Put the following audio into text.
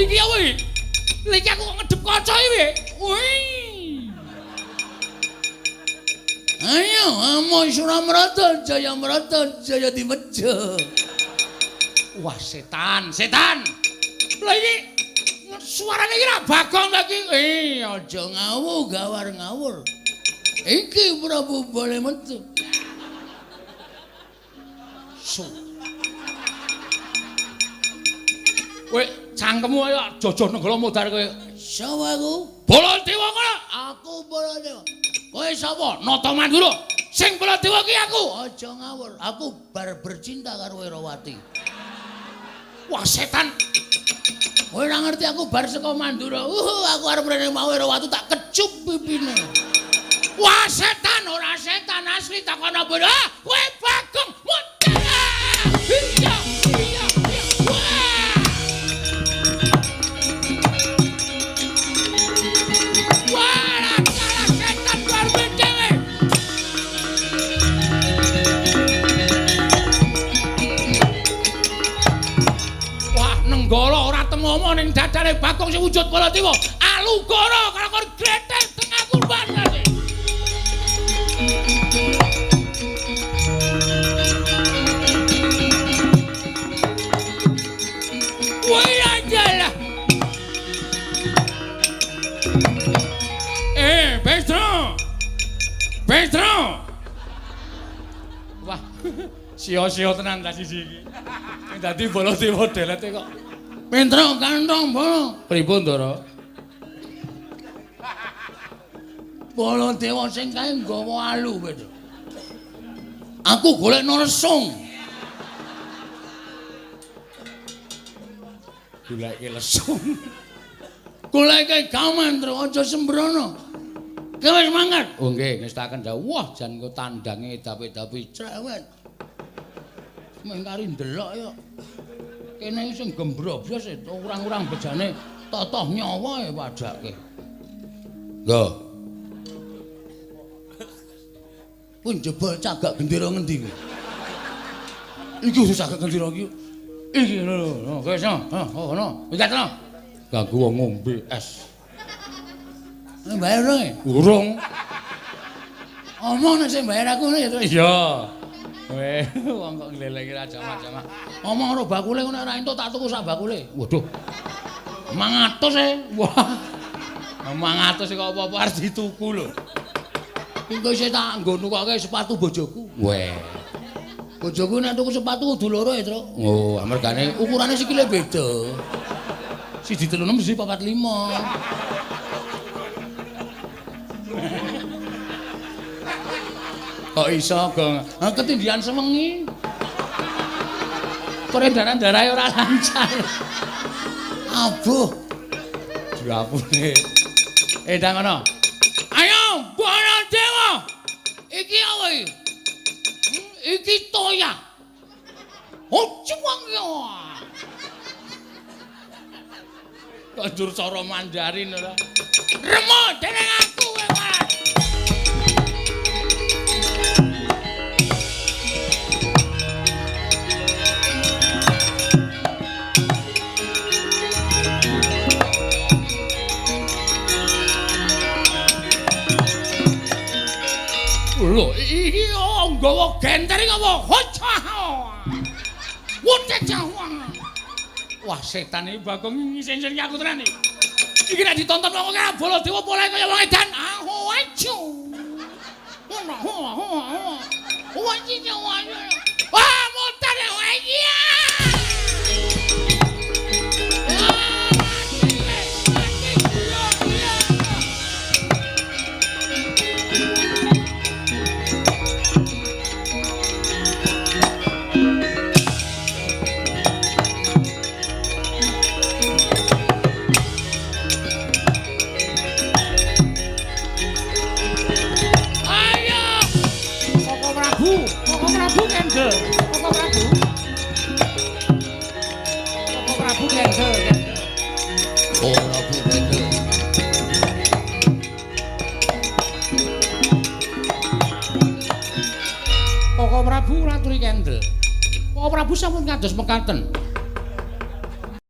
iki apa iki? Lha iki aku kok ngedep kaca iki. Wih. Ayo, amo Suramrata, Jaya Dimejo. Wah, setan. Lha iki suarane iki ra Bagong ta iki. Aja ngawur. Iki Prabu boleh metu. Kowe cangkemmu ayo jojo negara modar kowe. Sapa aku? Baladewa kono. Aku Baladewa. Kowe sapa? Nata Mandura. Sing Baladewa ki aku. Aja ngawur. Aku bar bercinta karo Werawati. Wah, setan. Kowe ora ngerti aku bar saka Mandura. Aku arep rene mau Werawati tak kecup pipine. Wah, setan ora setan asli tak ana bodo. Kowe Bagong modar. Iya. Nenggala ora temomo ning dadane Bagong sing wujud Baladewa. Alugara karo kon gletek tengah kurban kate. Woi ajalah. Bestro. Wah, sia-sia tenan ta siji iki. Sing dadi Baladewa delete kok. Pentro kantong bolo. Pripun, Ndara? Baladewa sing kae nggawa alu kowe. Aku golek lesung. Goleki lesung. Goleki gaman, Tru, aja sembrono. Kowe wis mangkat? Oh nggih, ngestaken dawuh. Wah, jan engko tandange dapi-dapi cerewet. Mengkari ndelok ya. Kene sing gembroblos urang-urang bejane totoh nyawa ya padake. Lho. Kuwi njebol cagak gendera ngendi kuwi? Iki wis cagak gendera iki. Iki lho, wis ngono. Iki to. Ganggu wong ngombe es. Bayar urung. Omong nek sing bayar aku ngene ya, Tru. Iya. Weh, wong kok nglelengi ra jamak-jamak. Omong karo bakule ngono ora entuk tak tuku sak bakule. Waduh. 500 Wah. 500 kok apa-apa arep dituku lho. Engko isih tak nggo nukoke sepatu bojoku. Weh. Bojoku nek tuku sepatu kudu loro ya, Tru. Oh, amargane ukurane sikile beda. Siji 36 siji 45. Kok iso go ketindihan sewengi. Peredaran-darah ora lancar. Abuh. Diapune. Ndang ngono. Ayo, Baladewa. Iki apa iki? Iki toya. Oh, cuwang yo. Kok njur cara Mandarin ora. Remo dening aku kowe. Lho, iki nggawa gentering apa? Hocah. Wote jawang. Wah, setan iki Bagong ngising-ising aku tenan iki. Iki nek ditonton wong kaya Baladewa pola kaya wong edan. Aho aja. Wah, mutar ya iki. Prabu Kendel. Koko Prabu. Koko Prabu Kendel. Oh, Prabu Kendel. Koko Prabu Ratu Kendel. Koko Prabu sampun kados mekaten.